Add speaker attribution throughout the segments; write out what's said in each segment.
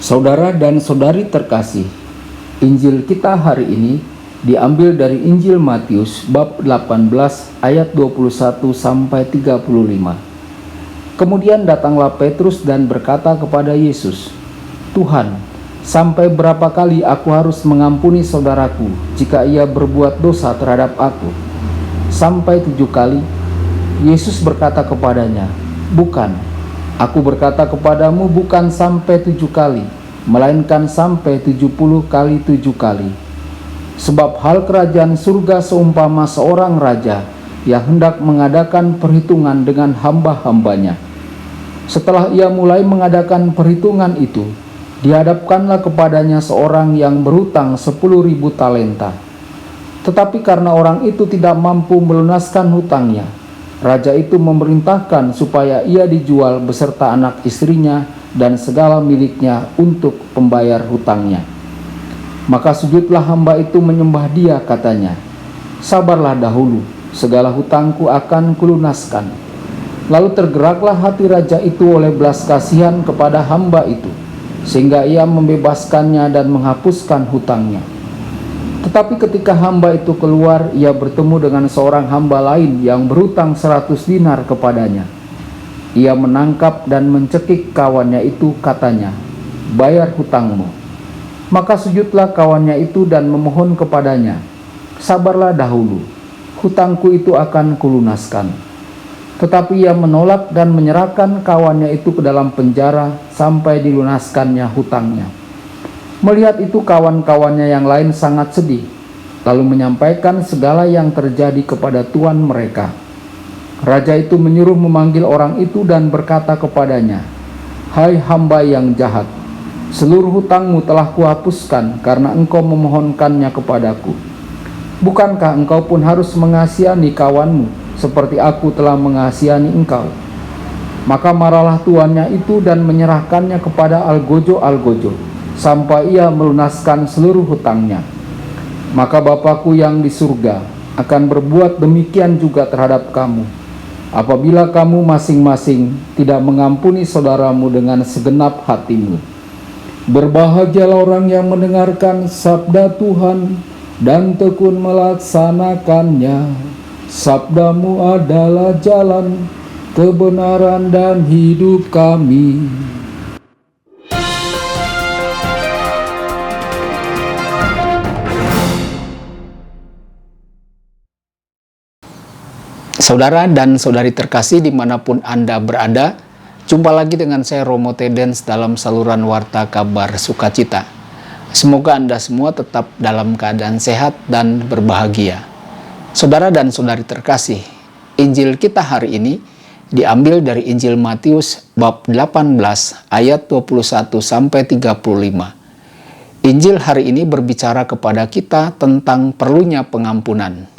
Speaker 1: Saudara dan saudari terkasih, Injil kita hari ini diambil dari Injil Matius bab 18 ayat 21 sampai 35. Kemudian datanglah Petrus dan berkata kepada Yesus, "Tuhan, sampai berapa kali aku harus mengampuni saudaraku jika ia berbuat dosa terhadap aku? Sampai 7 kali?" Yesus berkata kepadanya, "Bukan, aku berkata kepadamu bukan sampai 7 kali, melainkan sampai 70 kali 7 kali. Sebab hal kerajaan surga seumpama seorang raja yang hendak mengadakan perhitungan dengan hamba-hambanya. Setelah ia mulai mengadakan perhitungan itu, dihadapkanlah kepadanya seorang yang berhutang 10.000 talenta. Tetapi karena orang itu tidak mampu melunaskan hutangnya, raja itu memerintahkan supaya ia dijual beserta anak istrinya dan segala miliknya untuk pembayar hutangnya. Maka sujudlah hamba itu menyembah dia, katanya, 'Sabarlah dahulu, segala hutangku akan kulunaskan.' Lalu tergeraklah hati raja itu oleh belas kasihan kepada hamba itu, sehingga ia membebaskannya dan menghapuskan hutangnya. Tetapi ketika hamba itu keluar, ia bertemu dengan seorang hamba lain yang berhutang 100 dinar kepadanya. Ia menangkap dan mencekik kawannya itu, katanya, 'Bayar hutangmu.' Maka sujudlah kawannya itu dan memohon kepadanya, 'Sabarlah dahulu, hutangku itu akan kulunaskan.' Tetapi ia menolak dan menyerahkan kawannya itu ke dalam penjara sampai dilunaskannya hutangnya. Melihat itu kawan-kawannya yang lain sangat sedih, lalu menyampaikan segala yang terjadi kepada tuan mereka. Raja itu menyuruh memanggil orang itu dan berkata kepadanya, 'Hai hamba yang jahat, seluruh hutangmu telah kuhapuskan karena engkau memohonkannya kepadaku. Bukankah engkau pun harus mengasihani kawanmu seperti aku telah mengasihani engkau?' Maka marahlah tuannya itu dan menyerahkannya kepada algojo-algojo sampai ia melunaskan seluruh hutangnya. Maka Bapakku yang di surga akan berbuat demikian juga terhadap kamu, apabila kamu masing-masing tidak mengampuni saudaramu dengan segenap hatimu. Berbahagialah orang yang mendengarkan sabda Tuhan dan tekun melaksanakannya. Sabdamu adalah jalan, kebenaran dan hidup kami."
Speaker 2: Saudara dan saudari terkasih dimanapun Anda berada, jumpa lagi dengan saya Romo Tedens dalam saluran Warta Kabar Sukacita. Semoga Anda semua tetap dalam keadaan sehat dan berbahagia. Saudara dan saudari terkasih, Injil kita hari ini diambil dari Injil Matius bab 18 ayat 21 sampai 35. Injil hari ini berbicara kepada kita tentang perlunya pengampunan.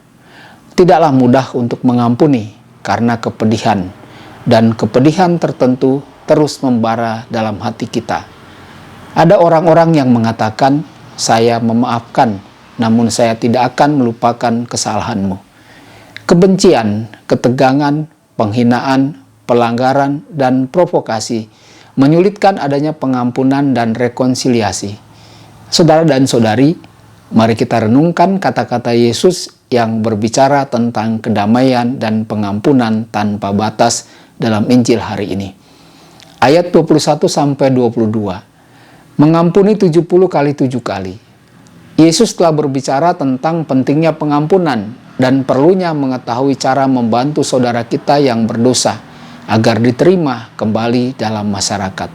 Speaker 2: Tidaklah mudah untuk mengampuni karena kepedihan, dan kepedihan tertentu terus membara dalam hati kita. Ada orang-orang yang mengatakan, "Saya memaafkan, namun saya tidak akan melupakan kesalahanmu." Kebencian, ketegangan, penghinaan, pelanggaran, dan provokasi menyulitkan adanya pengampunan dan rekonsiliasi. Saudara dan saudari, mari kita renungkan kata-kata Yesus yang berbicara tentang kedamaian dan pengampunan tanpa batas dalam Injil hari ini. Ayat 21 sampai 22. Mengampuni 70 kali 7 kali. Yesus telah berbicara tentang pentingnya pengampunan dan perlunya mengetahui cara membantu saudara kita yang berdosa agar diterima kembali dalam masyarakat.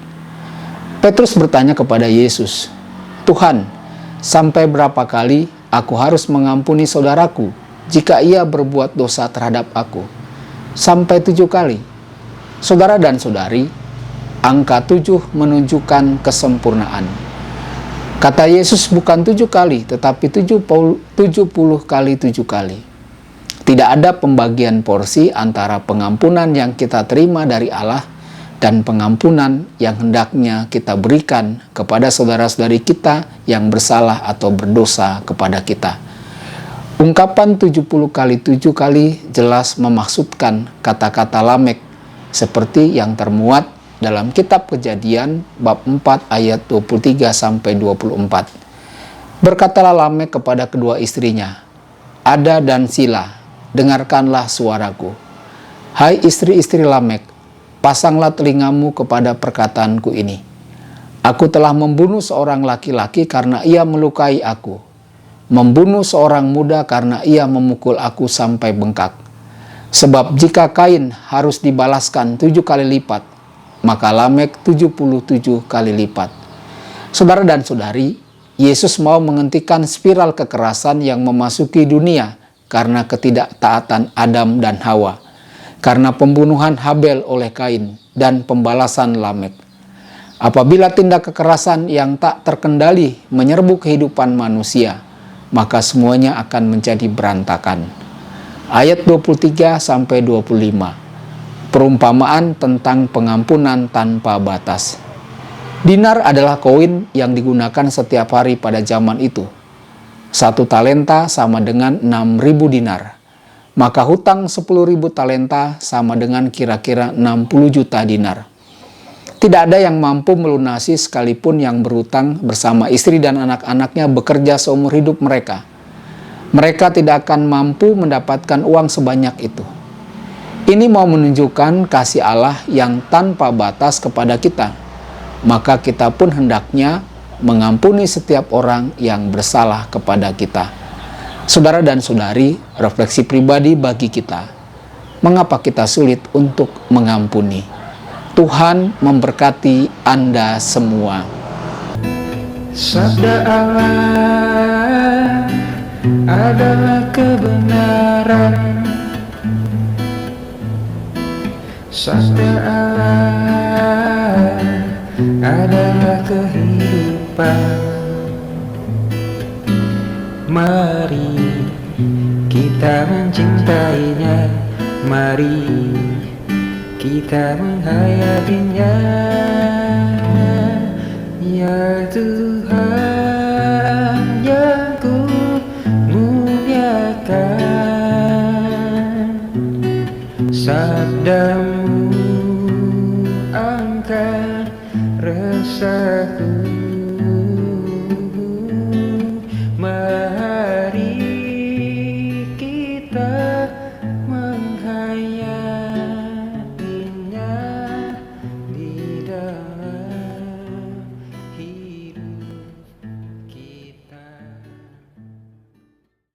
Speaker 2: Petrus bertanya kepada Yesus, "Tuhan, sampai berapa kali aku harus mengampuni saudaraku jika ia berbuat dosa terhadap aku? Sampai 7 kali?" Saudara dan saudari, angka 7 menunjukkan kesempurnaan. Kata Yesus bukan 7 kali, tetapi 70 kali 7 kali. Tidak ada pembagian porsi antara pengampunan yang kita terima dari Allah dan pengampunan yang hendaknya kita berikan kepada saudara-saudari kita yang bersalah atau berdosa kepada kita. Ungkapan 70 kali 7 kali jelas memaksudkan kata-kata Lamek seperti yang termuat dalam kitab Kejadian bab 4 ayat 23 sampai 24. Berkatalah Lamek kepada kedua istrinya, Ada dan Sila, dengarkanlah suaraku. Hai istri-istri Lamek, pasanglah telingamu kepada perkataanku ini. Aku telah membunuh seorang laki-laki karena ia melukai aku, membunuh seorang muda karena ia memukul aku sampai bengkak. Sebab jika Kain harus dibalaskan 7 kali lipat, maka Lamek 77 kali lipat. Saudara dan saudari, Yesus mau menghentikan spiral kekerasan yang memasuki dunia karena ketidaktaatan Adam dan Hawa, karena pembunuhan Habel oleh Kain dan pembalasan Lamek. Apabila tindak kekerasan yang tak terkendali menyerbu kehidupan manusia, maka semuanya akan menjadi berantakan. Ayat 23 sampai 25. Perumpamaan tentang pengampunan tanpa batas. Dinar adalah koin yang digunakan setiap hari pada zaman itu. 1 talenta sama dengan 6.000 dinar. Maka hutang 10.000 talenta sama dengan kira-kira 60 juta dinar. Tidak ada yang mampu melunasi sekalipun yang berhutang bersama istri dan anak-anaknya bekerja seumur hidup mereka. Mereka tidak akan mampu mendapatkan uang sebanyak itu. Ini mau menunjukkan kasih Allah yang tanpa batas kepada kita. Maka kita pun hendaknya mengampuni setiap orang yang bersalah kepada kita. Saudara dan saudari, refleksi pribadi bagi kita. Mengapa kita sulit untuk mengampuni? Tuhan memberkati Anda semua.
Speaker 3: Sabda Allah adalah kebenaran. Sabda Allah adalah kehidupan. Mari kita mencintainya, mari kita menghayatinya. Ya Tuhan yang ku muliakan, sabdamu angkat resahku.